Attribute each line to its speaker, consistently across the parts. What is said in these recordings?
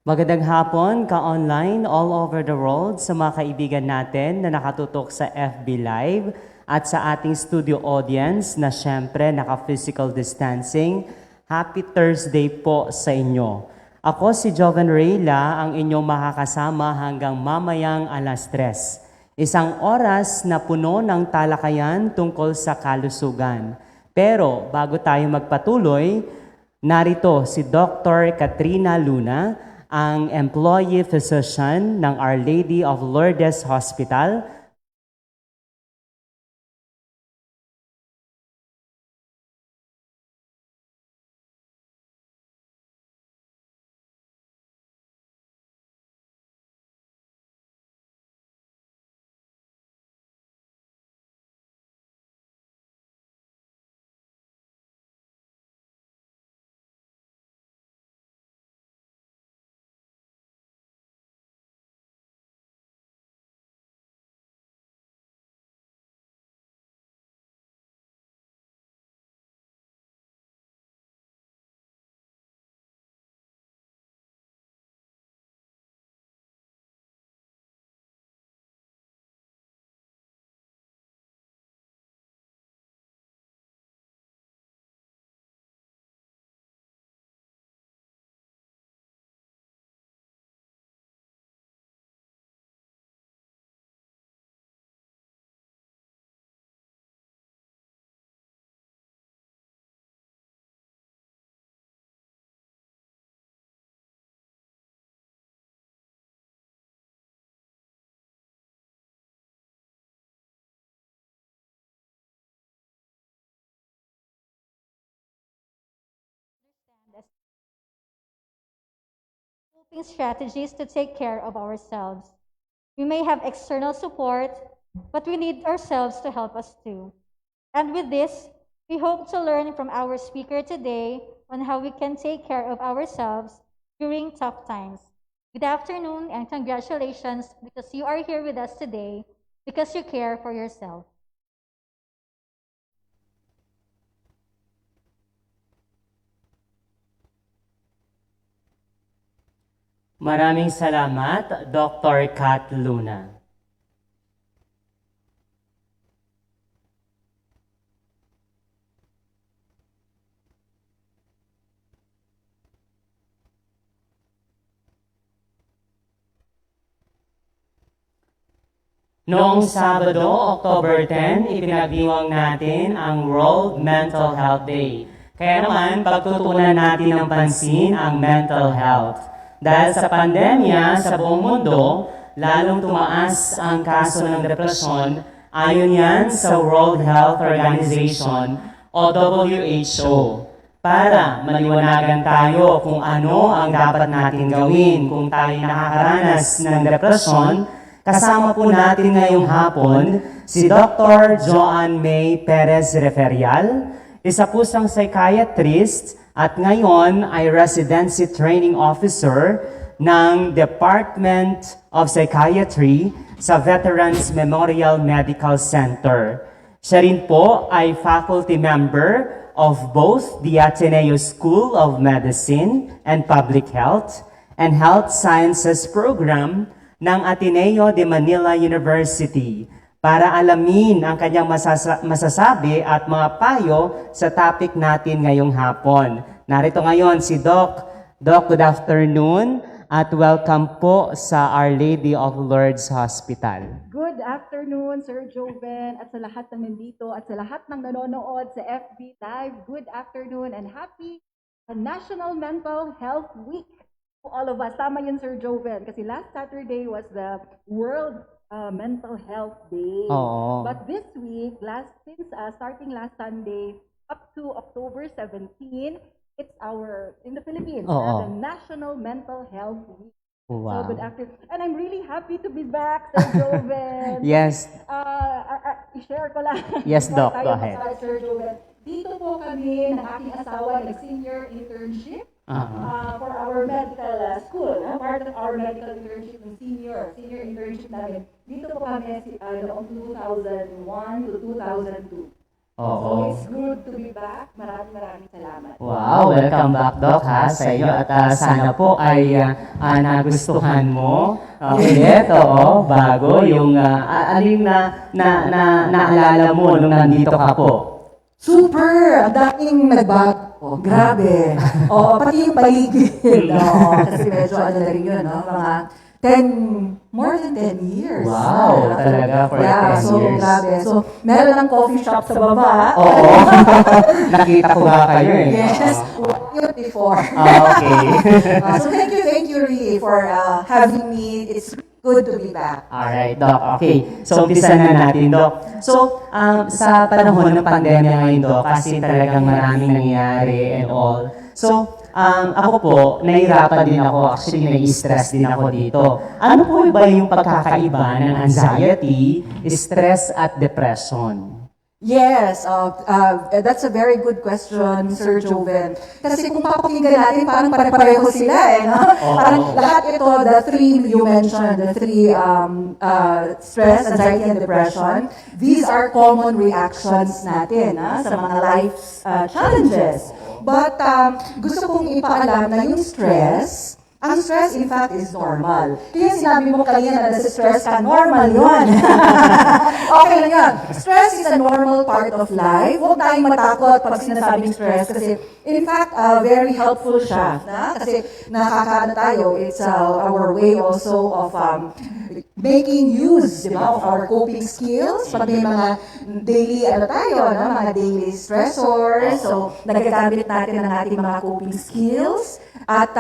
Speaker 1: Magandang hapon ka-online all over the world sa mga kaibigan natin na nakatutok sa FB Live at sa ating studio audience na syempre naka-physical distancing. Happy Thursday po sa inyo. Ako si Joven Reyla, ang inyong makakasama hanggang mamayang alas 3. Isang oras na puno ng talakayan tungkol sa kalusugan. Pero bago tayo magpatuloy, narito si Dr. Katrina Luna, ang employee physician ng Our Lady of Lourdes Hospital.
Speaker 2: Coping strategies to take care of ourselves. We may have external support, but we need ourselves to help us too. And with this, we hope to learn from our speaker today on how we can take care of ourselves during tough times. Good afternoon and congratulations because you are here with us today because you care for yourself.
Speaker 1: Maraming salamat, Dr. Kat Luna. Noong Sabado, October 10, ipinagdiwang natin ang World Mental Health Day. Kaya naman, pagtutunan natin ng pansin ang mental health. Dahil sa pandemya sa buong mundo, lalong tumaas ang kaso ng depresyon ayon yan sa World Health Organization o WHO. Para maliwanagan tayo kung ano ang dapat natin gawin kung tayo nakakaranas ng depresyon, kasama po natin ngayong hapon si Dr. Joan May Perez Referial, isa po siyang psychiatrist at ngayon ay residency training officer ng Department of Psychiatry sa Veterans Memorial Medical Center. Siya rin po ay faculty member of both the Ateneo School of Medicine and Public Health and Health Sciences Program ng Ateneo de Manila University para alamin ang kanyang masasabi at mga payo sa topic natin ngayong hapon. Narito ngayon si Doc. Doc, good afternoon at welcome po sa Our Lady of Lourdes Hospital.
Speaker 3: Good afternoon, Sir Joven, at sa lahat ng nandito at sa lahat ng nanonood sa FB Live. Good afternoon and happy National Mental Health Week to all of us. Tama yun, Sir Joven, kasi last Saturday was the World Mental Health Day.
Speaker 1: Oo.
Speaker 3: But this week, starting last Sunday up to October 17, it's in the Philippines,
Speaker 1: Oo.
Speaker 3: the National Mental Health Week.
Speaker 1: Wow.
Speaker 3: So good afternoon. And I'm really happy to be back, Sir Joven.
Speaker 1: Yes.
Speaker 3: I-share ko lang.
Speaker 1: Yes,
Speaker 3: Before
Speaker 1: Doc.
Speaker 3: tayo
Speaker 1: Go ahead.
Speaker 3: mag-start, Sir Joven. Dito po kami ng aking asawa nag-senior internship for our medical school. Part of our medical internship ng senior internship namin. Dito po kami noong 2001 to 2002.
Speaker 1: Oo.
Speaker 3: It's good to be back. Maraming salamat.
Speaker 1: Wow, welcome back, Doc, ha, sa iyo. At sana po ay nagustuhan mo ulit, oo, bago yung aling naalala mo nung nandito ka po.
Speaker 4: Super! Ang daming nagbago. Grabe. Oo, pati yung paligid. Oo, kasi medyo ano na rin yun, no? Mga more than 10 years.
Speaker 1: Wow, talaga for 10
Speaker 4: so,
Speaker 1: years.
Speaker 4: grabe. So, meron ng coffee shop sa baba.
Speaker 1: Oo. Nakita ko nga kayo eh.
Speaker 4: Yes, yun before.
Speaker 1: Okay.
Speaker 4: So, thank you really for having me. It's good to be back.
Speaker 1: Alright, Doc. Okay. So, umpisa na natin, Doc. So, sa panahon ng pandemya ngayon, Doc, kasi talagang maraming nangyayari and all. So, ako po, nahihirapan din ako. Actually, nai-stress din ako dito. Ano po ba yung pagkakaiba ng anxiety, stress, at depression?
Speaker 4: Yes, that's a very good question, Sir Joven. Kasi kung papakinggan natin, parang pare-pareho sila eh, no? Parang lahat ito, the three you mentioned, the three stress, anxiety, and depression, these are common reactions natin sa mga life's challenges. But gusto kong ipaalam na yung stress, ang stress in fact is normal. Kaya sinabi mo kanina na stress ka, normal yun. Okay lang yun. Stress is a normal part of life. Huwag tayong matakot pag sinasabing stress kasi in fact, very helpful siya. Kasi nakakaano tayo, it's our way also of making use, di ba, of our coping skills. Pag may mga daily, mga daily stressors, so nagagamit natin ang ating mga coping skills. At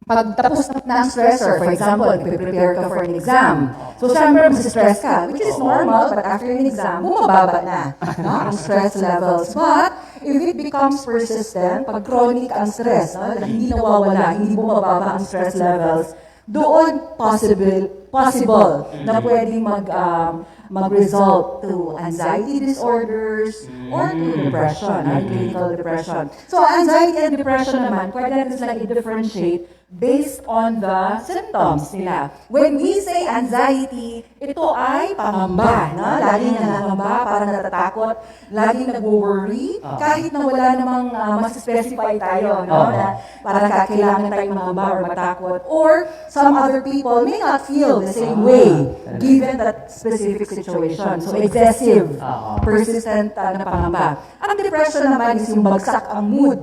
Speaker 4: pag tapos na ang stressor, for example, prepare ka for an exam. So, syempre, stress ka, which is normal, but after an exam, bumababa na ang stress levels. But, if it becomes persistent, pag chronic ang stress, hindi nawawala, hindi bumababa ang stress levels, doon possible na pwedeng mag-result to anxiety disorders or to depression, clinical depression. So, anxiety and depression naman, pwede natin sila i-differentiate based on the symptoms nila. When we say anxiety, ito ay pangamba, no? Laging nangangamba, parang natatakot, laging nag-worry, kahit na wala namang mas-specify tayo, no? Na parang kailangan tayong mangamba or matakot. Or some other people may not feel the same way given that specific situation. So, excessive, persistent na pangamba. Ang depression naman is yung bagsak ang mood.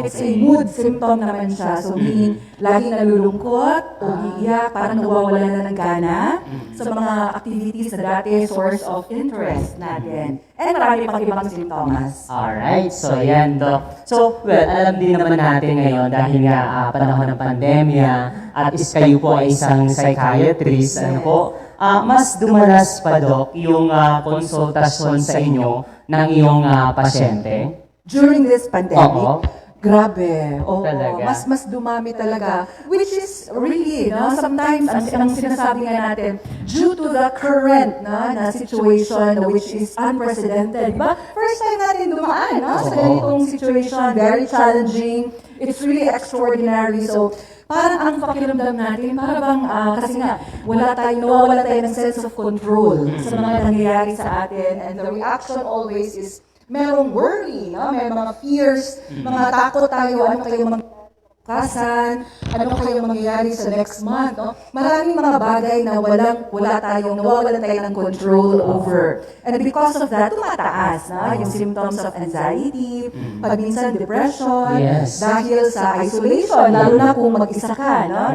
Speaker 4: It's a mood symptom naman siya. So, meaning, laging nalulungkot o iiyak, parang nawawala na ng gana sa mga activities na dati source of interest natin. And marami pang ibang simptomas.
Speaker 1: Alright, so yan, Doc. So, well, alam din naman natin ngayon dahil nga panahon ng pandemya at kayo po ay isang psychiatrist, ano po, mas dumalas pa, Doc, yung konsultasyon sa inyo ng iyong pasyente?
Speaker 4: During this pandemic,
Speaker 1: Oo.
Speaker 4: grabe. Oo,
Speaker 1: Talaga?
Speaker 4: mas dumami talaga. Which is really, no, sometimes, ang sinasabi nga natin, due to the current na situation which is unprecedented. Diba? First time natin dumaan sa ganitong situation, very challenging. It's really extraordinary. So, parang ang pakiramdam natin, parang kasi nga, nawawala tayo ng sense of control sa mga nangyayari sa atin. And the reaction always is, merong worry, no? May mga fears, mga takot tayo, ano kayo magkasan, ano kayo mangyayari sa next month, no? Maraming mga bagay na nawawalan tayo ng control over. And because of that, tumataas, yung symptoms of anxiety, pag minsan depression,
Speaker 1: Yes.
Speaker 4: dahil sa isolation, lalo na kung mag-isa ka, no?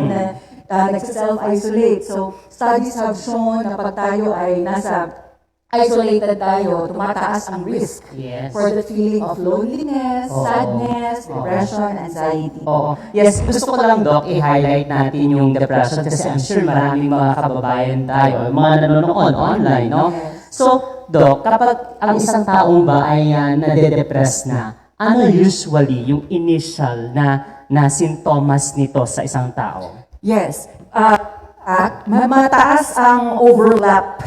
Speaker 4: Nagsa-self-isolate. So, studies have shown na pag tayo ay nasa isolated tayo, tumataas ang risk for the feeling of loneliness, sadness, depression, anxiety.
Speaker 1: Oo. Yes, gusto ko lang, Doc, i-highlight natin yung depression kasi I'm sure maraming mga kababayan tayo, mga nanonood online, no? So, Doc, kapag ang isang taong ba ay nade-depress na, ano usually yung initial na sintomas nito sa isang tao?
Speaker 4: Yes. Mataas ang overlap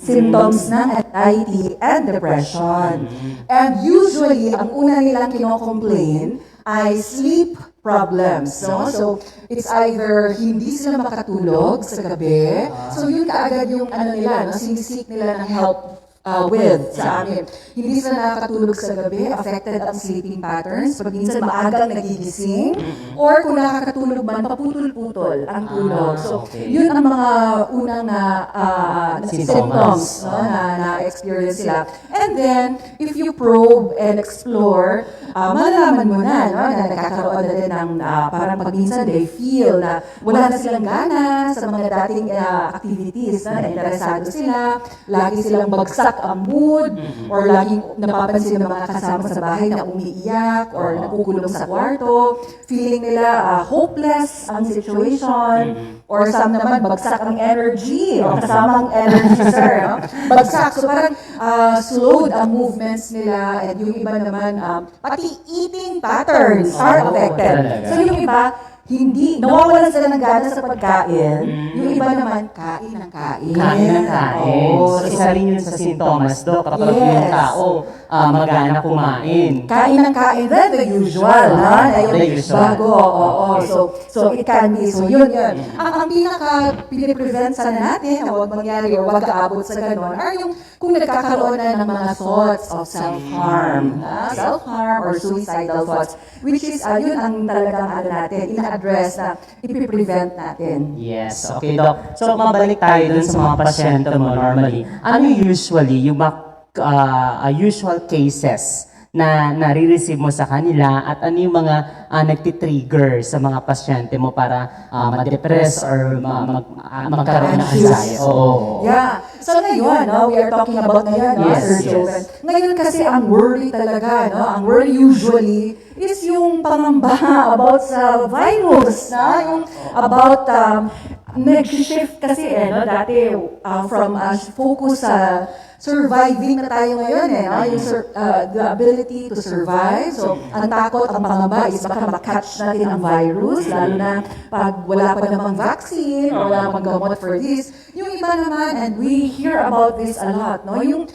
Speaker 4: symptoms ng anxiety and depression. And usually, ang una nilang kino-complain ay sleep problems. No? So, it's either hindi sila makatulog sa gabi. So, yun kaagad yung sinisik nila ng help with sa amin. Hindi sila nakakatulog sa gabi, affected ang sleeping patterns, pag minsan maagang nagigising, or kung nakakatulog man, paputol-putol ang tulog. So, yun ang mga unang symptoms no, na-experience sila. And then, if you probe and explore, malalaman mo na, no, na nagkakaroon na din ng parang pag minsan they feel na wala na silang gana sa mga dating activities na interesado sila, lagi silang bagsak ang mood, or laging napapansin ng mga kasama sa bahay na umiiyak or nakukulong sa kwarto, feeling nila hopeless ang situation, or some naman bagsak ang energy, o kasama ang energy, sir. No? Bagsak, so parang slowed ang movements nila, and yung iba naman, pati eating patterns are affected. So yung iba, hindi, nawawalan sila ng gana sa pagkain. Yung iba naman, kain ng kain.
Speaker 1: Kain ng kain. So, isa rin yun sa sintomas, Dok, kapag yung tao magana kumain.
Speaker 4: Kain ng kain, then the usual, ha?
Speaker 1: The usual.
Speaker 4: Bago, oo. So, it can be, so yun. Ang pinaka-piniprevent sana natin na huwag mangyari o huwag kaabot sa ganon, are yung kung nagkakaroon na ng mga thoughts of self-harm, self-harm or suicidal thoughts, which is, yun ang talagang natin, ina-address na ipiprevent natin.
Speaker 1: Yes, okay, Doc. So, mabalik tayo dun sa mga pasyente mo normally. Ano usually yung usual cases na nare-receive mo sa kanila at ano yung mga nagtitrigger sa mga pasyente mo para ma-depress or magkaroon ng anxiety? Oo.
Speaker 4: Yeah. So ngayon, we are talking about ngayon, Sir Joven. Ngayon kasi ang worry talaga, ang worry usually is yung pangamba about sa virus, yung about nag-shift kasi dati from focus sa surviving na tayo ngayon yung the ability to survive. So, ang takot, ang pangamba is baka makatch natin ang virus, lalo na pag wala pa namang vaccine or wala pang gamot for this. Yung iba naman, and we hear about this a lot, yung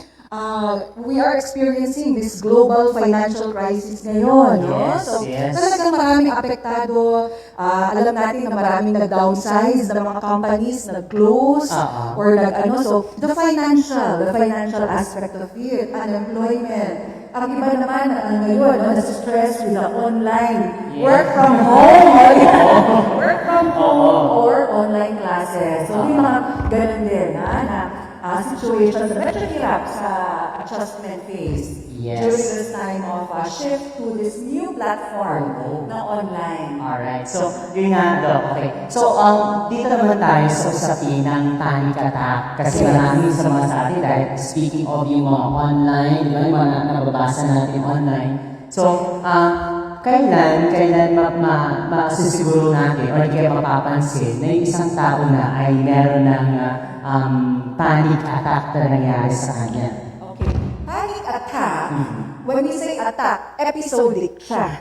Speaker 4: we are experiencing this global financial crisis ngayon. So, talagang maraming apektado. Alam natin na maraming nag-downsize ng mga companies, nag-close, or So, the financial aspect of it, unemployment. Ang iba naman ngayon, nasa-stress with the online work from home or online classes. So, yung mga ganun din, situations na medyo hirap sa adjustment phase during this time of shift to this new platform na online.
Speaker 1: Alright. So, yun nga, Doc. Okay. So, dito naman tayo sa usapin ng panic attack. Kasi maraming sa mga sa atin, dahil speaking of yung mga online, di ba, yung mga nababasa natin online. So, kailan masisiguro natin or kaya mapapansin na yung isang tao na ay meron ng panic attack na nangyari sa kanya?
Speaker 4: Okay. Panic attack, when we say attack, episodic siya.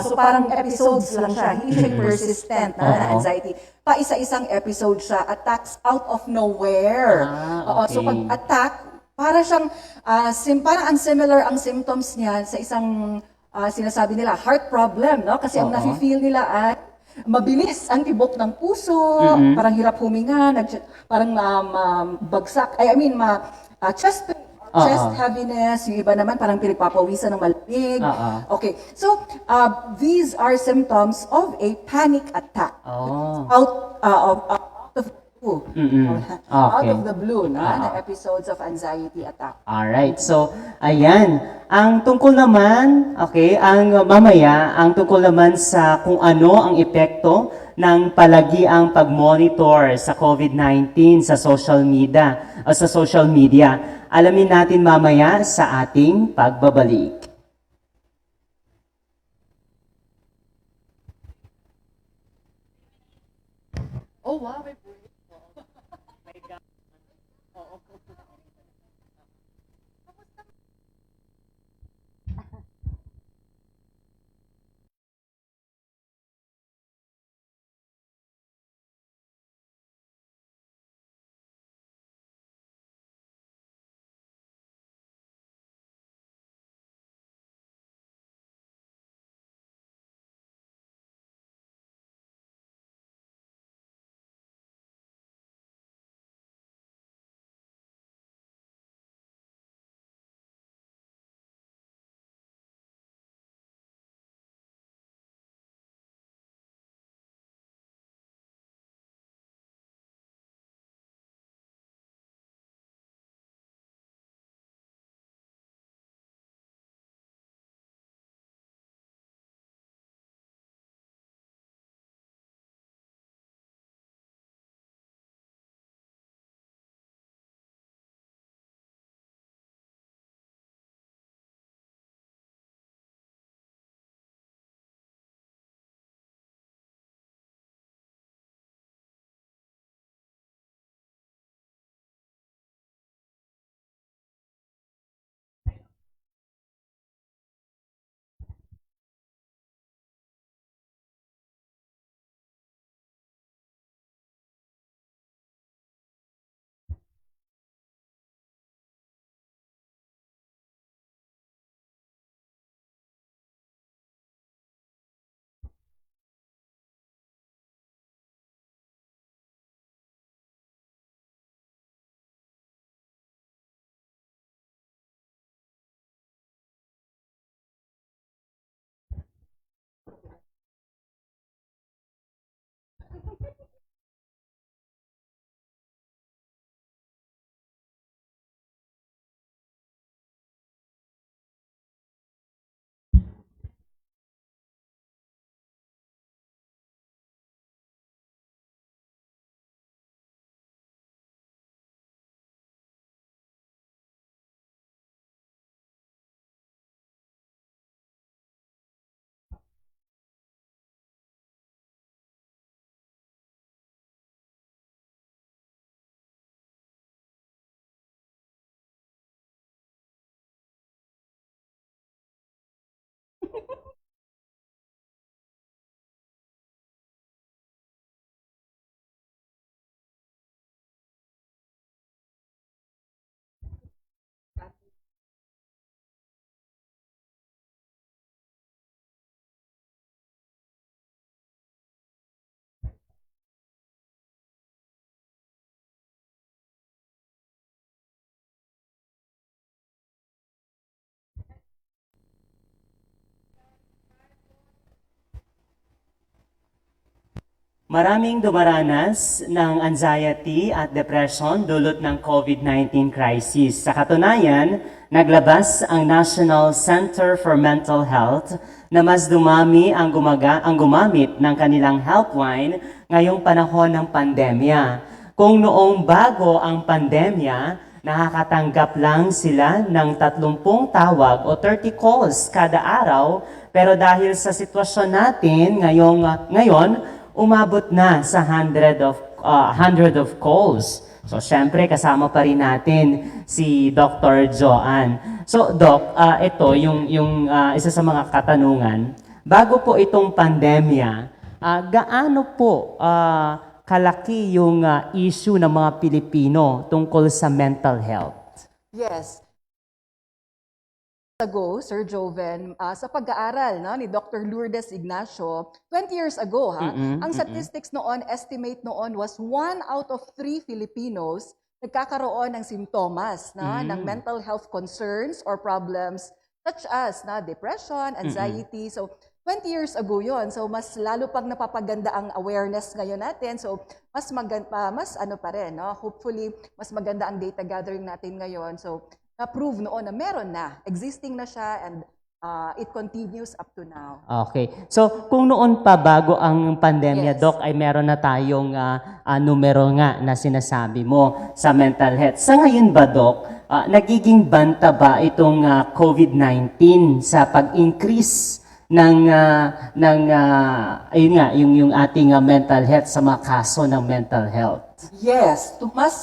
Speaker 4: So parang episodes lang siya. Hindi siya persistent na anxiety. Pa-isa-isang episode siya. Attacks out of nowhere. So pag attack, para siyang, parang unsimilar ang symptoms niya sa isang sinasabi nila, heart problem, no? Kasi ang nafe-feel nila ay mabilis ang tibok ng puso, parang hirap huminga, parang bagsak, chest heaviness, yung iba naman parang pinagpapawisan ng malamig. Okay, so these are symptoms of a panic attack. Out of out of the blue, na episodes of anxiety attack.
Speaker 1: Alright, so, ayan. Ang tungkol naman, ang tungkol naman sa kung ano ang epekto ng palagiang pag-monitor sa COVID-19 sa social media. Alamin natin mamaya sa ating pagbabalik.
Speaker 4: Oh, wow.
Speaker 1: Maraming dumaranas ng anxiety at depression dulot ng COVID-19 crisis. Sa katunayan, naglabas ang National Center for Mental Health na mas dumami ang gumamit ng kanilang helpline ngayong panahon ng pandemya. Kung noong bago ang pandemya, nakakatanggap lang sila ng 30 tawag o 30 calls kada araw, pero dahil sa sitwasyon natin ngayon umabot na sa 100 of calls. So, syempre, kasama pa rin natin si Dr. Joanne. So, Doc, ito yung isa sa mga katanungan. Bago po itong pandemya, gaano po kalaki yung issue ng mga Pilipino tungkol sa mental health?
Speaker 4: Yes. Ago, Sir Joven, sa pag-aaral ni Dr. Lourdes Ignacio, 20 years ago, ang statistics noon, estimate noon was 1 out of 3 Filipinos nagkakaroon ng simptomas ng mental health concerns or problems such as depression, anxiety. So, 20 years ago yon. So, mas lalo pang napapaganda ang awareness ngayon natin. So, mas ano pa rin, hopefully, mas maganda ang data gathering natin ngayon. So, na-prove noon na meron na, existing na siya, and it continues up to now.
Speaker 1: Okay. So, kung noon pa bago ang pandemya,
Speaker 4: Yes.
Speaker 1: Doc, ay meron na tayong numero nga na sinasabi mo sa mental health. Sa ngayon ba, Doc, nagiging banta ba itong COVID-19 sa pag-increase ayun nga, yung ating mental health sa mga kaso ng mental health?
Speaker 4: Yes, mas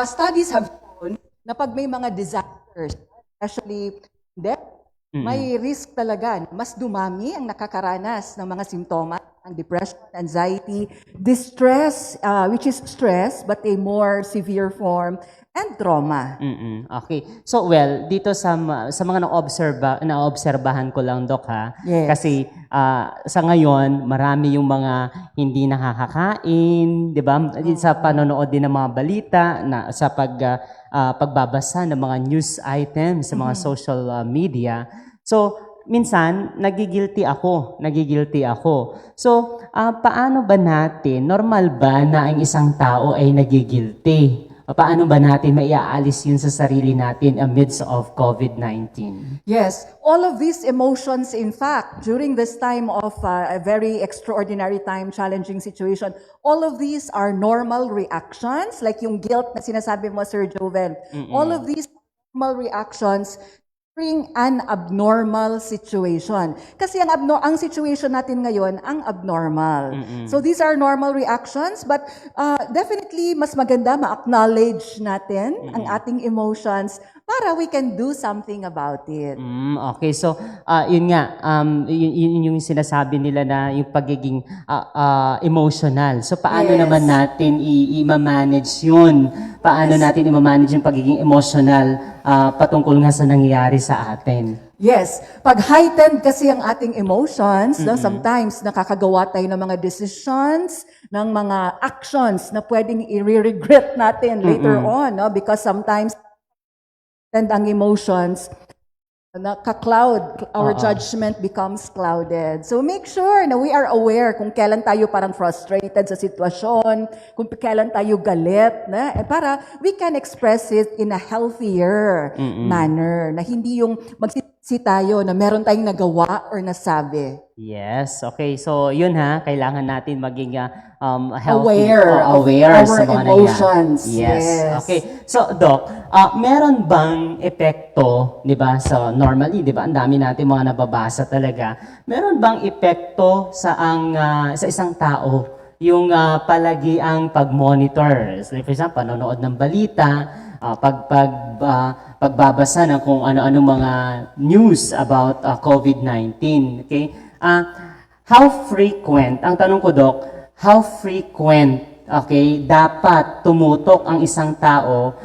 Speaker 4: studies have shown na pag may mga disasters, especially death, may risk talaga. Mas dumami ang nakakaranas ng mga simptomas, ang depression, anxiety, distress, which is stress, but a more severe form, and trauma.
Speaker 1: Okay. So, well, dito sa mga naobserbahan ko lang, Doc, ha?
Speaker 4: Yes.
Speaker 1: Kasi sa ngayon, marami yung mga hindi nakakakain, di ba? Sa panonood din ng mga balita, sa pagbabasa ng mga news items sa mga social media. So, minsan, nagigilty ako. So, paano ba natin, normal ba na ang isang tao ay nagigilty? Paano ba natin maiaalis yun sa sarili natin amidst of COVID-19?
Speaker 4: Yes, all of these emotions, in fact, during this time of a very extraordinary time, challenging situation, all of these are normal reactions, like yung guilt na sinasabi mo, Sir Joven. All of these normal reactions during an abnormal situation. Kasi ang situation natin ngayon, ang abnormal. So these are normal reactions, but definitely mas maganda ma-acknowledge natin ang ating emotions para we can do something about it.
Speaker 1: Okay, so yun nga, yun yung sinasabi nila na yung pagiging emotional. So paano
Speaker 4: Yes.
Speaker 1: naman natin i-manage yun? Paano natin i-manage yung pagiging emotional patungkol nga sa nangyayari sa atin?
Speaker 4: Yes, pag heightened kasi ang ating emotions, sometimes nakakagawa tayo ng mga decisions, ng mga actions na pwedeng i-regret natin later on, because sometimes and ang emotions, naka-cloud, our judgment becomes clouded. So make sure na we are aware kung kailan tayo parang frustrated sa sitwasyon, kung kailan tayo galit, para we can express it in a healthier manner, na hindi yung magsisi tayo na meron tayong nagawa or nasabi.
Speaker 1: Yes, okay. So, yun kailangan natin maging healthy,
Speaker 4: Aware of
Speaker 1: aware
Speaker 4: our
Speaker 1: sa mga
Speaker 4: emotions.
Speaker 1: Yes.
Speaker 4: Yes.
Speaker 1: Okay. So, Doc, meron bang epekto, di ba, so normally, di ba, ang dami natin mga nababasa talaga, meron bang epekto sa isang tao yung palagi ang pag-monitor? So, for example, panonood ng balita, pagbabasa ng kung ano-ano mga news about COVID-19. Okay? How frequent, ang tanong ko, Doc, how frequent, okay, dapat tumutok ang isang tao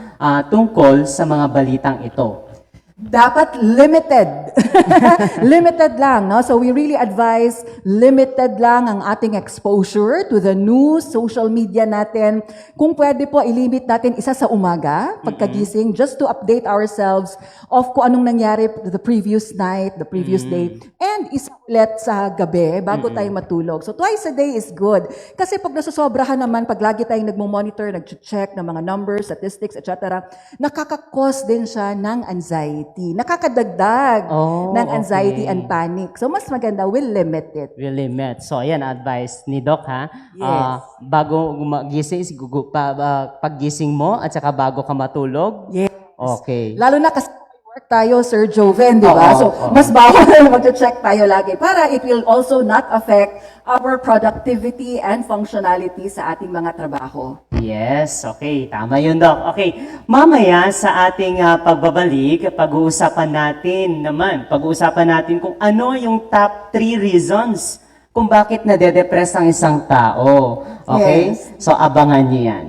Speaker 1: tungkol sa mga balitang ito?
Speaker 4: dapat limited. Limited lang, no? So we really advise limited lang ang ating exposure to the news, social media natin. Kung pwede po, ilimit natin isa sa umaga, pagkagising, just to update ourselves of kung anong nangyari the previous night, the previous day. And isa ulit sa gabi, bago tayo matulog. So twice a day is good. Kasi pag nasusobrahan naman, pag lagi tayong nagmo-monitor, nag-check ng mga numbers, statistics, etc., nakaka-cause din siya ng anxiety. Nakakadagdag ng anxiety and panic. So mas maganda, we'll limit it.
Speaker 1: We limit. So, ayan, advice ni Doc, ha?
Speaker 4: Yes.
Speaker 1: Bago magising, paggising mo, at saka bago ka matulog?
Speaker 4: Yes.
Speaker 1: Okay.
Speaker 4: Lalo na kasi work tayo, Sir Joven, di ba?
Speaker 1: Oo,
Speaker 4: So,
Speaker 1: oo.
Speaker 4: mas bawal na mag-check tayo lagi para it will also not affect our productivity and functionality sa ating mga trabaho.
Speaker 1: Yes, okay. Tama yun, Doc. Okay. Mamaya sa ating pagbabalik, pag-uusapan natin kung ano yung top 3 reasons kung bakit nade-depress ang isang tao. Okay?
Speaker 4: Yes.
Speaker 1: So, abangan niyo yan.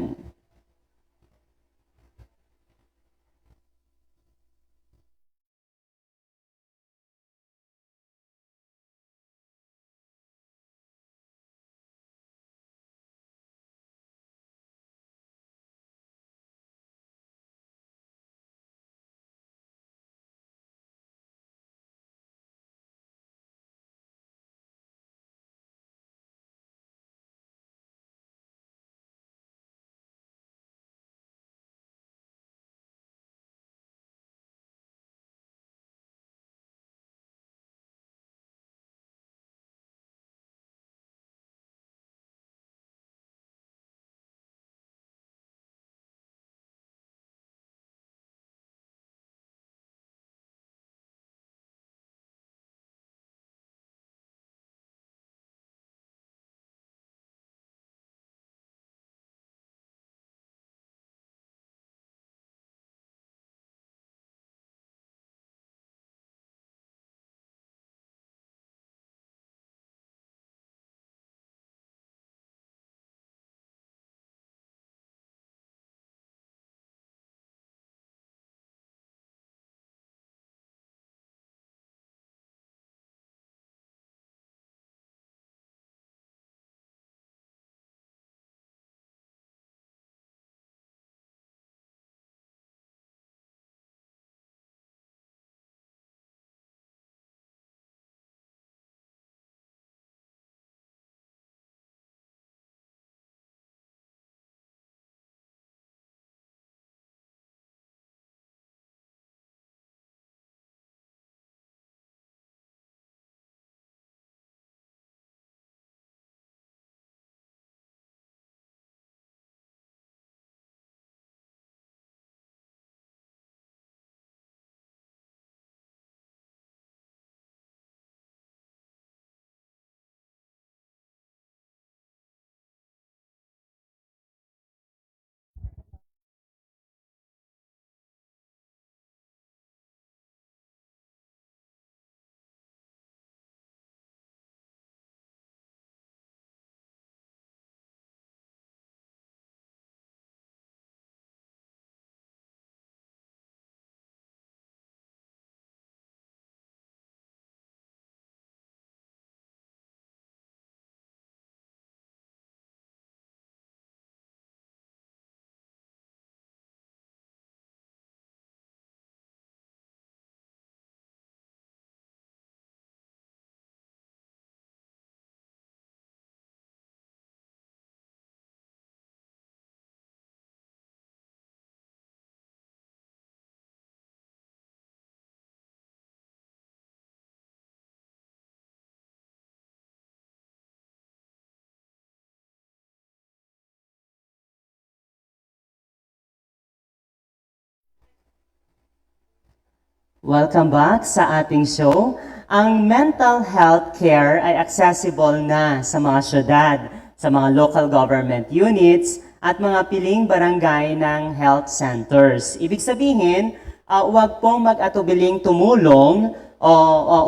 Speaker 1: Welcome back sa ating show. Ang mental health care ay accessible na sa mga syudad, sa mga local government units, at mga piling barangay ng health centers. Ibig sabihin, huwag pong mag-atubiling tumulong o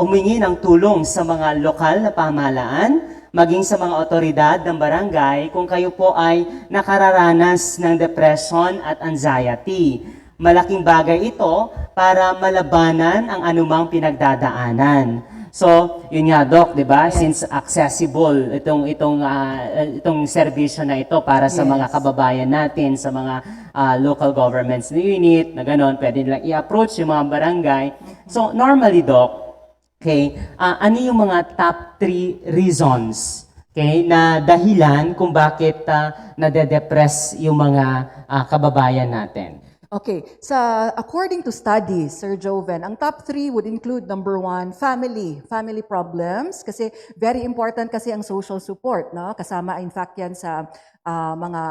Speaker 1: humingi ng tulong sa mga lokal na pamahalaan, maging sa mga otoridad ng barangay kung kayo po ay nakararanas ng depression at anxiety. malaking bagay ito para malabanan ang anumang pinagdadaanan. So, yun nga, Doc, di ba? Since accessible itong serbisyo na ito para sa mga kababayan natin, sa mga local governments na unit, na gano'n, pwede nilang i-approach yung mga barangay. So, normally, Doc, okay, ano yung mga top 3 reasons, okay, na dahilan kung bakit nade-depress yung mga kababayan natin?
Speaker 4: Okay, according to studies, Sir Joven, ang top 3 would include number 1, family problems, kasi very important kasi ang social support, no? Kasama in fact yan sa mga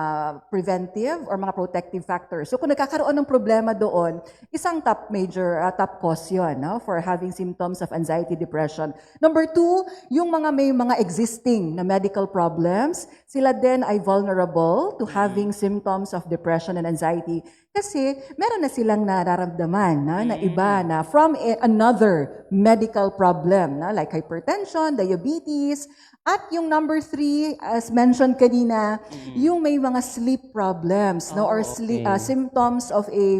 Speaker 4: preventive or mga protective factors. So kung nagkakaroon ng problema doon, isang top cause yun, no? For having symptoms of anxiety, depression. Number 2, yung may mga existing na medical problems, sila din ay vulnerable to having symptoms of depression and anxiety. Kasi meron na silang nararamdaman na iba na from another medical problem, like hypertension, diabetes, at yung number 3, as mentioned kanina, yung may mga sleep problems, or symptoms of a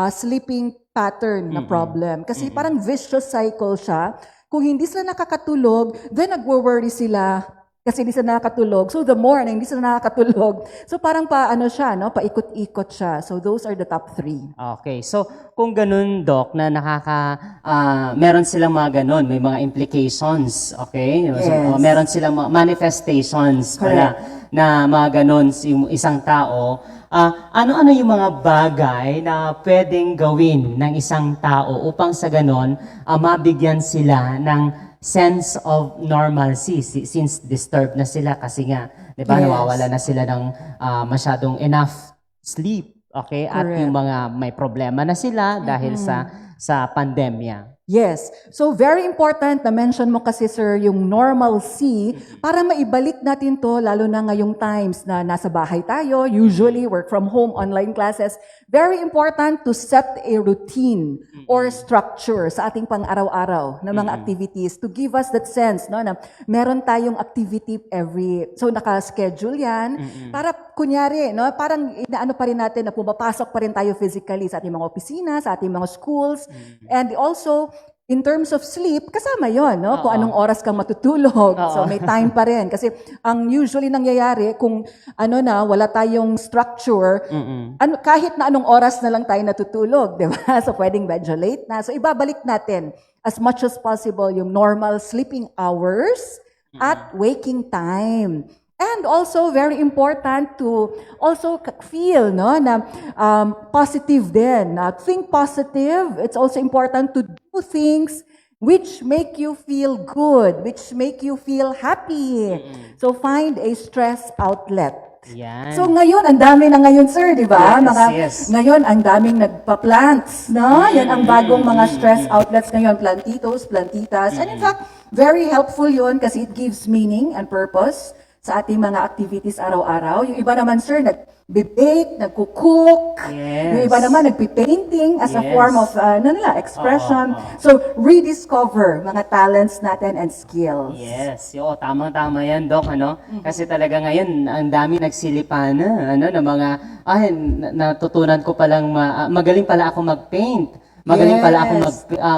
Speaker 4: sleeping pattern na problem. Kasi parang vicious cycle siya. Kung hindi sila nakakatulog, then nagwo-worry sila kasi hindi sila nakakatulog. So the more na hindi sila nakakatulog, so parang siya, no? Paikot-ikot siya. So those are the top 3.
Speaker 1: Okay. So, kung ganun, Doc, na meron silang mga ganun, may mga implications, okay? So,
Speaker 4: Yes.
Speaker 1: meron silang mga manifestations pala na mga ganun yung isang tao. Ano-ano yung mga bagay na pwedeng gawin ng isang tao upang sa ganun, mabigyan sila ng sense of normalcy since disturbed na sila kasi nga, 'di ba,
Speaker 4: Yes.
Speaker 1: nawawala na sila ng masyadong enough sleep, okay? At
Speaker 4: Correct.
Speaker 1: yung mga may problema na sila dahil sa pandemya.
Speaker 4: Yes. So very important na mention mo kasi sir yung normalcy para maibalik natin to lalo na ngayong times na nasa bahay tayo, usually work from home, online classes. Very important to set a routine or structure sa ating pang-araw-araw na mga activities to give us that sense, no, na meron tayong activity so naka-schedule yan para kunyari, no, parang inaano pa rin natin na pumapasok pa rin tayo physically sa ating mga opisina, sa ating mga schools, and also in terms of sleep, kasama yon, no? Kung anong oras kang matutulog. So may time pa rin. Kasi ang usually nangyayari, kung wala tayong structure, kahit na anong oras na lang tayo natutulog, di ba? So pwedeng medyo late na. So ibabalik natin as much as possible yung normal sleeping hours at waking time. And also, very important to also feel, no, na positive din. Think positive. It's also important to do things which make you feel good, which make you feel happy. So, find a stress outlet.
Speaker 1: Yan.
Speaker 4: So ngayon, ang dami na ngayon, sir, di ba?
Speaker 1: Yes.
Speaker 4: Ngayon, ang daming nagpa-plants, no? Yan ang bagong mga stress outlets ngayon, plantitos, plantitas. And in fact, very helpful yun kasi it gives meaning and purpose sa ating mga activities araw-araw. Yung iba naman, sir, nag-bake, nagkukook.
Speaker 1: Yes.
Speaker 4: Yung iba naman, nagpi-painting as a
Speaker 1: Yes.
Speaker 4: form of expression. So, rediscover mga talents natin and skills.
Speaker 1: Yes, tamang-tama yan, Doc, Kasi talaga ngayon, ang dami nagsilipan ng mga, natutunan ko palang, magaling pala ako mag-paint. Magaling pala ako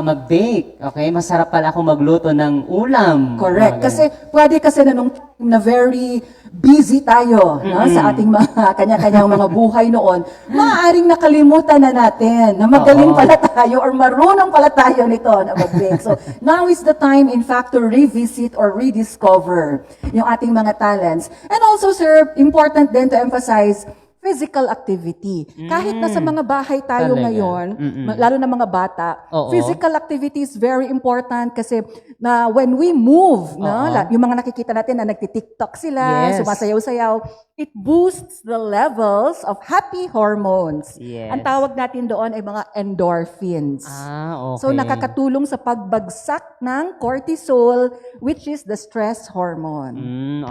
Speaker 1: mag-bake, okay? Masarap pala ako magluto ng ulam.
Speaker 4: Correct. Kasi pwede kasi nung na very busy tayo no, sa ating mga kanya-kanyang mga buhay noon, maaaring nakalimutan na natin na magaling pala tayo or marunong pala tayo nito na mag-bake. So now is the time, in fact, to revisit or rediscover yung ating mga talents. And also, sir, important din to emphasize physical activity. Kahit na sa mga bahay tayo
Speaker 1: Talaga.
Speaker 4: ngayon, lalo na mga bata,
Speaker 1: Oo.
Speaker 4: physical activity is very important kasi na when we move, no, yung mga nakikita natin na nagti-TikTok sila,
Speaker 1: Yes.
Speaker 4: sumasayaw-sayaw, it boosts the levels of happy hormones.
Speaker 1: Yes.
Speaker 4: Ang tawag natin doon ay mga endorphins.
Speaker 1: Okay.
Speaker 4: So nakakatulong sa pagbagsak ng cortisol, which is the stress hormone.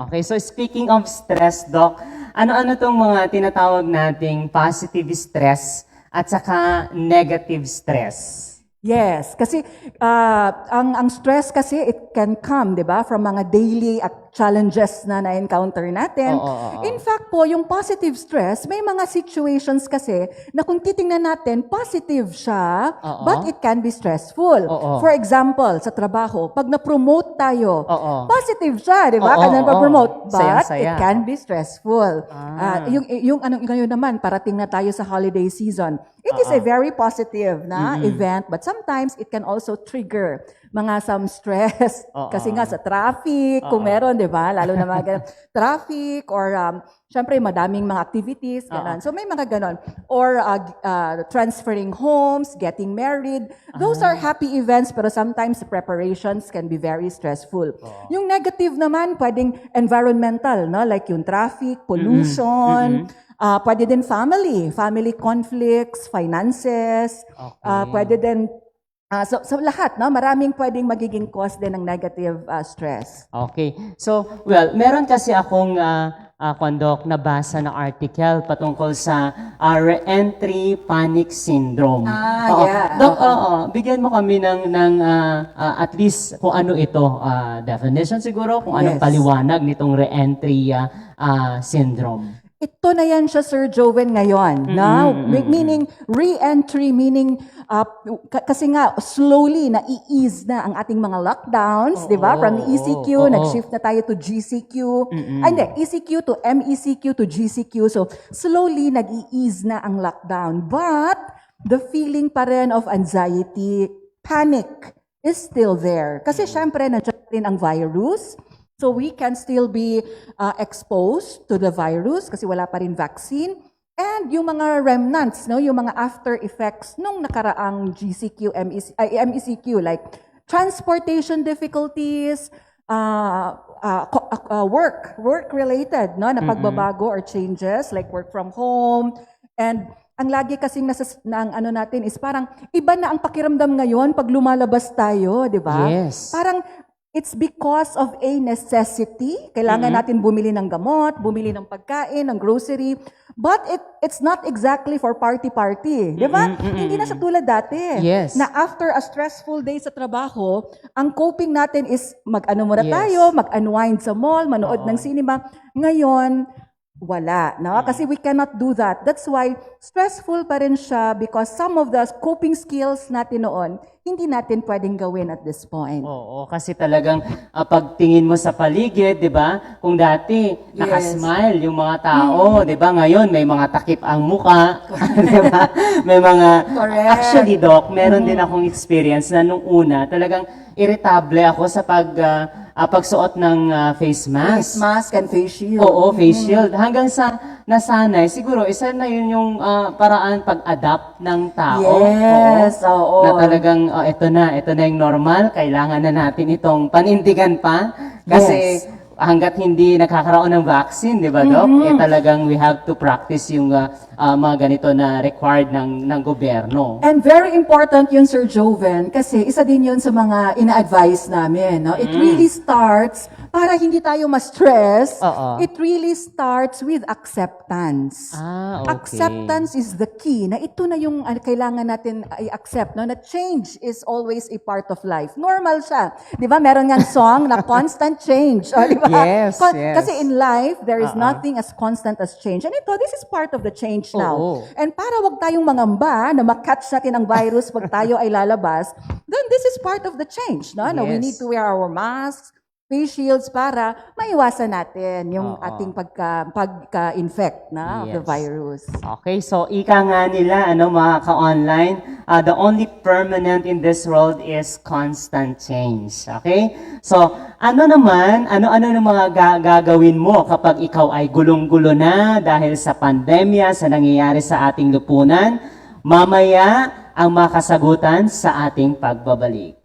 Speaker 1: Okay, so speaking of stress, Doc, ano-ano tong mga tinatawag nating positive stress at saka negative stress?
Speaker 4: Yes, kasi ang stress kasi it can come, 'di ba, from mga daily challenges na na-encounter natin. In fact po, yung positive stress, may mga situations kasi na kung titingnan natin, positive siya, but it can be stressful. For example, sa trabaho, pag na-promote tayo, positive siya, di ba? Kaya na-promote, but
Speaker 1: Sayang-saya.
Speaker 4: it can be stressful. Yung ngayon naman, parating na tayo sa holiday season. It is a very positive na event, but sometimes it can also trigger some stress. Kasi nga sa traffic, kung meron, di ba? Lalo na mga traffic or syempre madaming mga activities, ganun. So may mga ganun. Or transferring homes, getting married. Those are happy events, pero sometimes the preparations can be very stressful. Yung negative naman, pwedeng environmental, no? Like yung traffic, pollution, pwede din family conflicts, finances, pwede din so lahat, no? Maraming pwedeng magiging cause din ng negative stress.
Speaker 1: Okay. So, well, meron kasi akong Kondok, nabasa na article patungkol sa re-entry panic syndrome.
Speaker 4: Yeah.
Speaker 1: Dok, bigyan mo kami ng at least kung ano ito, definition siguro, kung anong paliwanag nitong re-entry syndrome.
Speaker 4: Ito na yan siya, Sir Joven, ngayon. Meaning, re-entry, meaning, kasi nga, slowly, na-ease na ang ating mga lockdowns, di ba? From the ECQ, nag-shift na tayo to GCQ. Hindi, ECQ to MECQ to GCQ. So, slowly, nag-ease na ang lockdown. But, the feeling pa rin of anxiety, panic, is still there. Kasi, syempre, nandiyan rin ang virus. So we can still be exposed to the virus kasi wala pa rin vaccine. And yung mga remnants, no, yung mga after effects nung nakaraang GCQ, MECQ, like transportation difficulties, work-related, no, na pagbabago or changes, like work from home. And ang lagi kasing ano natin is parang iba na ang pakiramdam ngayon pag lumalabas tayo, di ba?
Speaker 1: Yes.
Speaker 4: Parang it's because of a necessity. Kailangan natin bumili ng gamot, bumili ng pagkain, ng grocery. But it's not exactly for party-party. Di ba? Hindi na sa tulad dati.
Speaker 1: Yes.
Speaker 4: Na after a stressful day sa trabaho, ang coping natin is mag-ano muna tayo, mag-unwind sa mall, manood ng cinema. Ngayon, wala. No? Kasi we cannot do that. That's why stressful pa rin siya because some of the coping skills natin noon, hindi natin pwedeng gawin at this point.
Speaker 1: Oo, kasi talagang pagtingin mo sa paligid, 'di ba? Kung dati nakasmile yung mga tao, 'di ba? Ngayon may mga takip ang muka, 'di ba? May mga actually, Doc, meron din akong experience na nung una, talagang irritable ako sa pagsuot ng face mask.
Speaker 4: Face mask and face shield.
Speaker 1: Oo, face shield. Hanggang sa nasanay, siguro isa na yun yung paraan pag-adapt ng tao.
Speaker 4: Yes, oo.
Speaker 1: Na talagang, ito na yung normal, kailangan na natin itong panindigan pa. Kasi hanggat hindi nakakaroon ng vaccine, di ba, Doc? Talagang we have to practice yung mga ganito na required ng gobyerno.
Speaker 4: And very important yun, Sir Joven, kasi isa din yun sa mga ina-advise namin. No? It really starts, para hindi tayo ma-stress, it really starts with acceptance.
Speaker 1: Okay.
Speaker 4: Acceptance is the key, na ito na yung kailangan natin i-accept, no? Na change is always a part of life. Normal siya. Di ba? Meron ngang song na constant change. O, di ba?
Speaker 1: Yes, yes.
Speaker 4: Kasi in life, there is nothing as constant as change. And this is part of the change now. And para wag tayong mangamba na makatch natin ang virus pag tayo ay lalabas, then this is part of the change. No? No, we need to wear our masks, face shields para maiwasan natin yung ating pagka-infect na of the virus.
Speaker 1: Okay, so ika nga nila, mga ka-online, the only permanent in this world is constant change. Okay? So, ano ng mga gagawin mo kapag ikaw ay gulong-gulo na dahil sa pandemya, sa nangyayari sa ating lipunan? Mamaya ang makasagutan sa ating pagbabalik.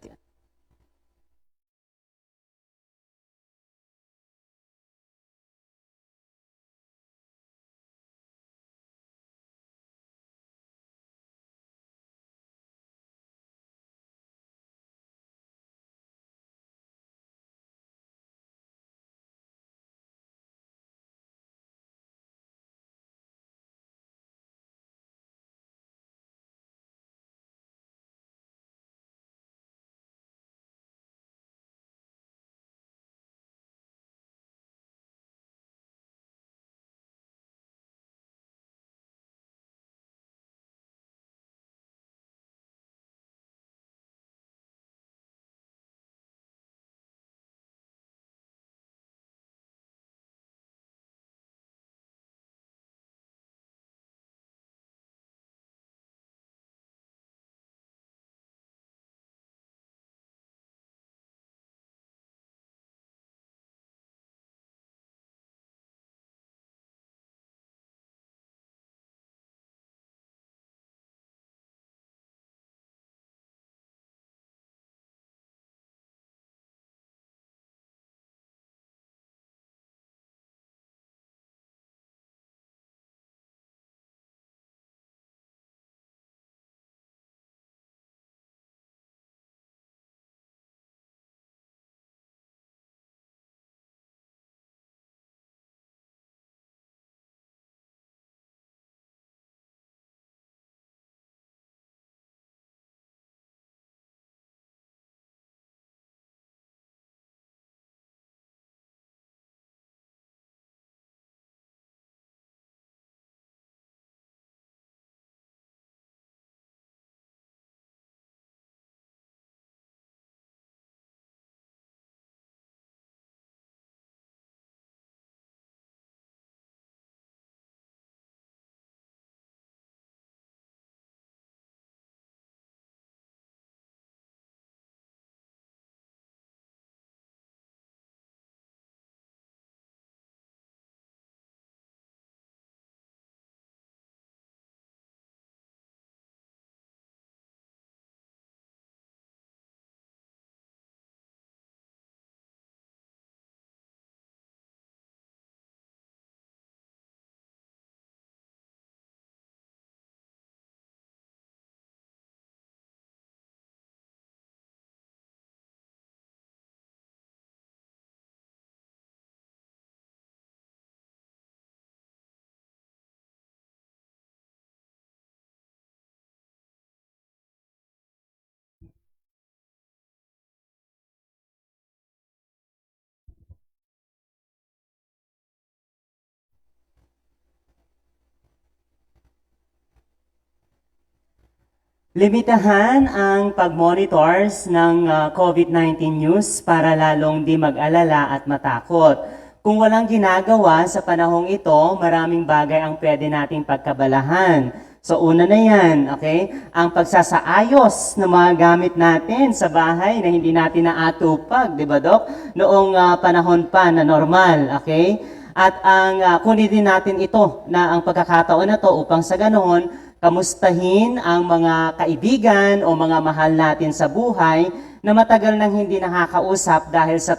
Speaker 1: Limitahan ang pag-monitors ng COVID-19 news para lalong di mag-alala at matakot. Kung walang ginagawa sa panahong ito, maraming bagay ang pwede nating pagkabalahan. So una na yan, okay? Ang pagsasaayos ng mga gamit natin sa bahay na hindi natin naatupag, di ba, Dok? Noong panahon pa na normal, okay? At ang kunin din natin ito na ang pagkakataon na to upang sa ganoon, kamustahin ang mga kaibigan o mga mahal natin sa buhay na matagal nang hindi nakakausap dahil sa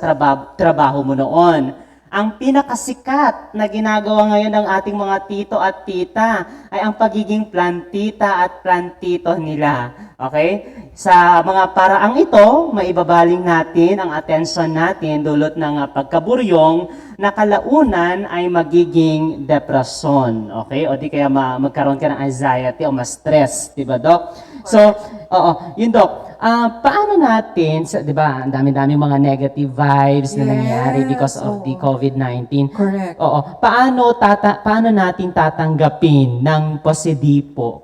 Speaker 1: trabaho mo noon. Ang pinakasikat na ginagawa ngayon ng ating mga tito at tita ay ang pagiging plantita at plantito nila. Okay? Sa mga paraang ito, maibabaling natin ang atensyon natin dulot ng pagkaburyong na kalaunan ay magiging depresyon. Okay? O di kaya magkaroon ka ng anxiety o ma-stress. Diba, Dok? So, yun, Dok. Paano natin, di ba, ang dami-dami mga negative vibes na nangyayari because of the COVID-19.
Speaker 4: Correct.
Speaker 1: Oo. Paano natin tatanggapin ng positibo,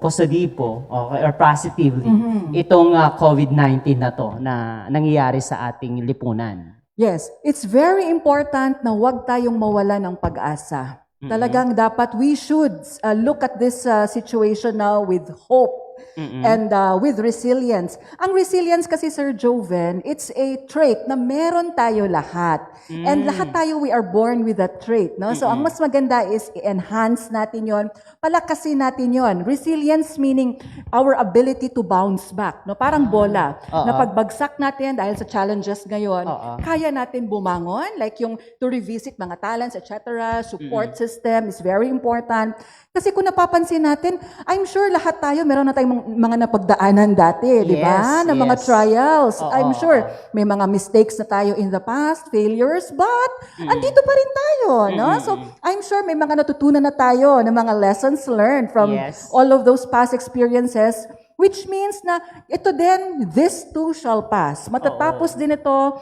Speaker 1: okay, or positively itong COVID-19 na to na nangyayari sa ating lipunan?
Speaker 4: Yes, it's very important na huwag tayong mawala ng pag-asa. Talagang dapat we should look at this situation now with hope. And with resilience. Ang resilience kasi, Sir Joven, it's a trait na meron tayo lahat. And lahat tayo, we are born with that trait. No? So ang mas maganda is i-enhance natin yon, palakasin natin yon. Resilience meaning our ability to bounce back. No? Parang bola. Na pagbagsak natin dahil sa challenges ngayon, kaya natin bumangon. Like yung to revisit mga talents, etc. Support system is very important. Kasi kung napapansin natin, I'm sure lahat tayo, meron na tayong mga napagdaanan dati, di ba? Na mga trials. I'm sure may mga mistakes na tayo in the past, failures, but andito pa rin tayo, no? So, I'm sure may mga natutunan na tayo na mga lessons learned from all of those past experiences, which means na ito din, this too shall pass. Matatapos din ito.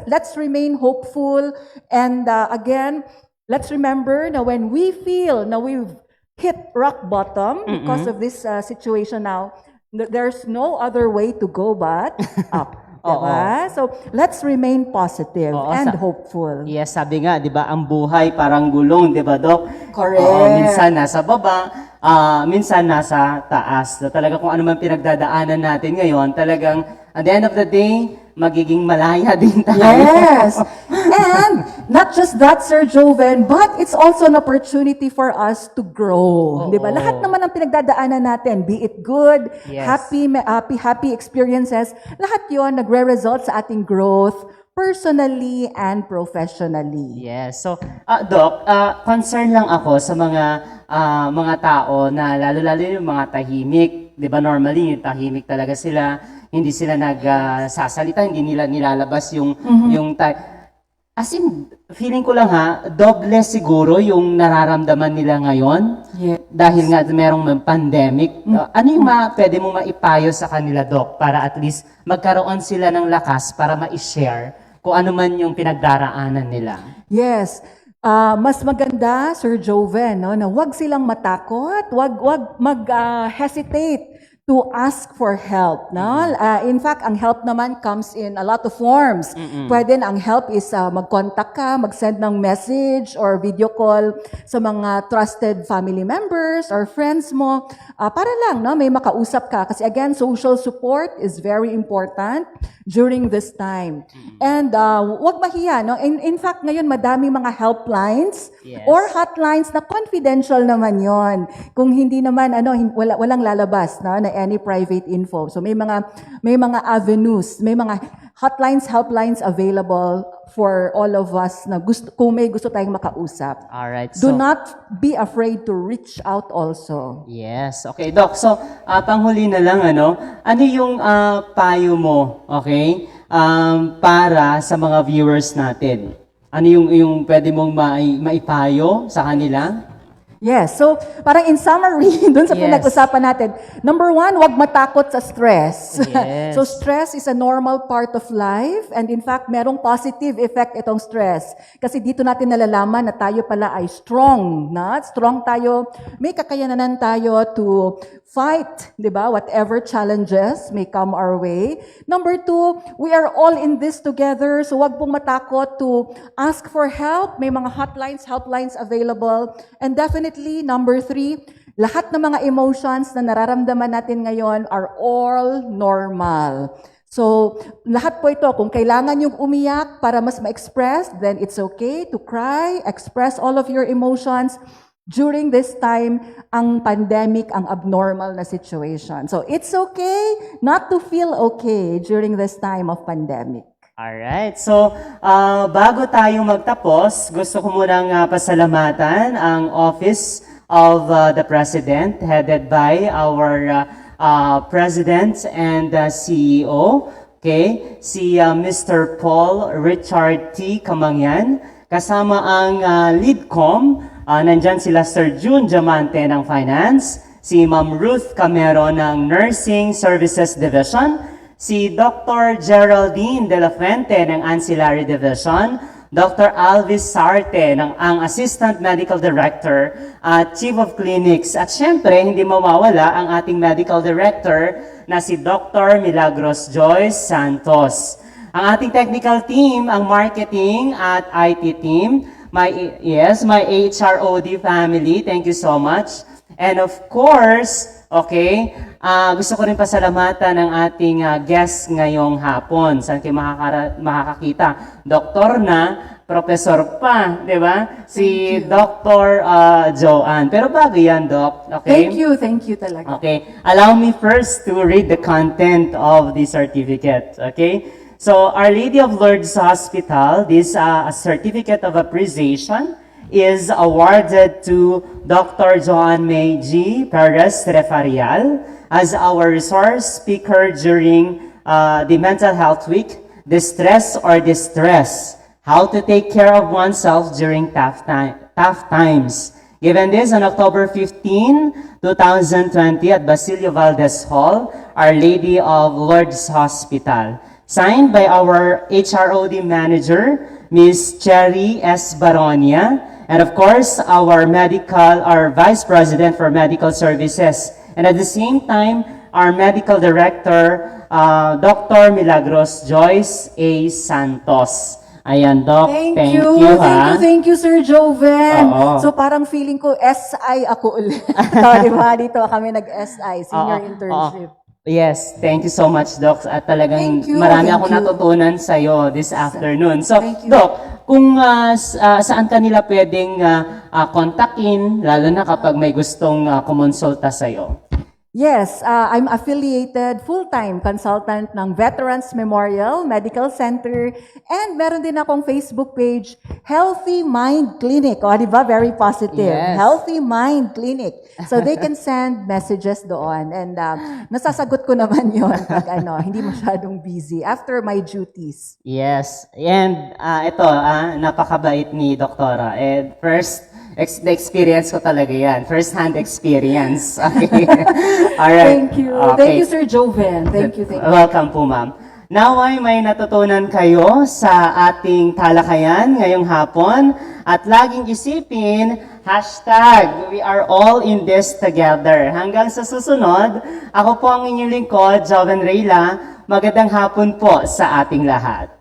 Speaker 4: Let's remain hopeful. And again, let's remember na when we feel na we've hit rock bottom because of this situation now, there's no other way to go but up. Diba? So, let's remain positive and hopeful.
Speaker 1: Yes, sabi nga, di ba, ang buhay parang gulong, di ba, Dok?
Speaker 4: Correct.
Speaker 1: Minsan nasa baba, minsan nasa taas. So, talaga kung ano man pinagdadaanan natin ngayon, talagang at the end of the day, magiging malaya din tayo.
Speaker 4: Yes. And not just that, Sir Joven, but it's also an opportunity for us to grow. Di ba? Lahat naman ang pinagdadaanan natin, be it good, happy experiences, lahat yon nagre-result sa ating growth personally and professionally.
Speaker 1: Yes. So, Doc, concern lang ako sa mga tao na lalo-lalo yung mga tahimik. Di ba normally, yung tahimik talaga sila, hindi sila nagsasalita, hindi nila nilalabas yung as in, feeling ko lang doble siguro yung nararamdaman nila ngayon.
Speaker 4: Yeah.
Speaker 1: Dahil nga merong pandemic. Ano yung pwede mong maipayo sa kanila, Doc, para at least magkaroon sila ng lakas para ma-share kung ano man yung pinagdaraanan nila?
Speaker 4: Yes. Mas maganda, Sir Joven, no, na wag silang matakot, wag mag-hesitate to ask for help. No? In fact, ang help naman comes in a lot of forms. Pwede ang help is mag-contact ka, mag-send ng message or video call sa mga trusted family members or friends mo. Para lang, no, may makausap ka. Kasi again, social support is very important during this time. And wag mahiya. No? In fact, ngayon madami mga helplines or hotlines na confidential naman yon. Kung hindi naman, walang lalabas na any private info. So may mga avenues, may mga hotlines, helplines available for all of us na kung may gusto tayong makausap.
Speaker 1: Alright.
Speaker 4: Do not be afraid to reach out also.
Speaker 1: Yes. Okay, Doc. So, panghuli na lang, ano yung payo mo, okay, para sa mga viewers natin? Ano yung pwede mong maipayo sa kanila?
Speaker 4: Yes, so parang in summary, dun sa
Speaker 1: Yes.
Speaker 4: pinag-usapan natin, number one, huwag matakot sa stress.
Speaker 1: Yes.
Speaker 4: So stress is a normal part of life and in fact, merong positive effect itong stress. Kasi dito natin nalalaman na tayo pala ay strong, na? Strong tayo, may kakayanan tayo to fight, di ba? Whatever challenges may come our way. Number two, we are all in this together, so huwag pong matakot to ask for help. May mga helplines available. And definitely, number three, lahat ng mga emotions na nararamdaman natin ngayon are all normal. So, lahat po ito, kung kailangan yung umiyak para mas ma-express, then it's okay to cry, express all of your emotions. During this time, ang pandemic, ang abnormal na situation. So, it's okay not to feel okay during this time of pandemic.
Speaker 1: Alright, so bago tayo magtapos, gusto ko munang pasalamatan ang Office of the President, headed by our President and CEO, okay, si Mr. Paul Richard T. Kamangyan, kasama ang LeadCom. Nandyan sila Sir June Diamante ng Finance, si Ma'am Ruth Camero ng Nursing Services Division, si Dr. Geraldine De La Fuente ng Ancillary Division, Dr. Alvis Sarte ang Assistant Medical Director at Chief of Clinics. At syempre, hindi mawawala ang ating Medical Director na si Dr. Milagros Joyce Santos. Ang ating technical team, ang marketing at IT team, my HROD family, thank you so much. And of course, okay, gusto ko rin pasalamatan ng ating guest ngayong hapon. Saan kayo makakakita? Doktor na, professor pa, di ba? Si Dr. Joanne. Pero bago yan, Doc. Okay?
Speaker 4: Thank you talaga.
Speaker 1: Okay, allow me first to read the content of the certificate, okay? So, Our Lady of Lourdes Hospital, this a certificate of appreciation is awarded to Dr. Joanne May G. Perez Refarial as our resource speaker during the Mental Health Week, Distress or Distress, How to Take Care of Oneself During Tough Times. Given this on October 15, 2020 at Basilio Valdez Hall, Our Lady of Lourdes Hospital. Signed by our HROD manager, Ms. Cherry S. Baronia, and of course, our Vice President for Medical Services. And at the same time, our Medical Director, Dr. Milagros Joyce A. Santos. Ayan, Doc.
Speaker 4: Thank you, Sir Joven.
Speaker 1: Oo.
Speaker 4: So parang feeling ko SI ako ulit. Di ba? Dito kami nag-SI, Senior Internship.
Speaker 1: Yes, thank you so much, Doc. At talagang
Speaker 4: Thank you,
Speaker 1: marami
Speaker 4: thank
Speaker 1: akong
Speaker 4: you.
Speaker 1: natutunan sa'yo this afternoon. So,
Speaker 4: Thank you.
Speaker 1: Doc, kung saan kanila pwedeng kontakin, lalo na kapag may gustong kumonsulta sa'yo?
Speaker 4: Yes, I'm affiliated full-time consultant ng Veterans Memorial Medical Center and meron din akong Facebook page, Healthy Mind Clinic. O, di ba? Very positive.
Speaker 1: Yes.
Speaker 4: Healthy Mind Clinic. So they can send messages doon and nasasagot ko naman yon pag hindi masyadong busy after my duties.
Speaker 1: Yes. And ito, napakabait ni Doktora. And first, the experience ko talaga yan. First-hand experience. Okay. Alright.
Speaker 4: Thank you.
Speaker 1: Okay.
Speaker 4: Thank you, Sir Joven. Thank you.
Speaker 1: Welcome po, ma'am. Naway may natutunan kayo sa ating talakayan ngayong hapon at laging isipin, #, we are all in this together. Hanggang sa susunod, ako po ang inyong lingkod, Joven Reyla. Magandang hapon po sa ating lahat.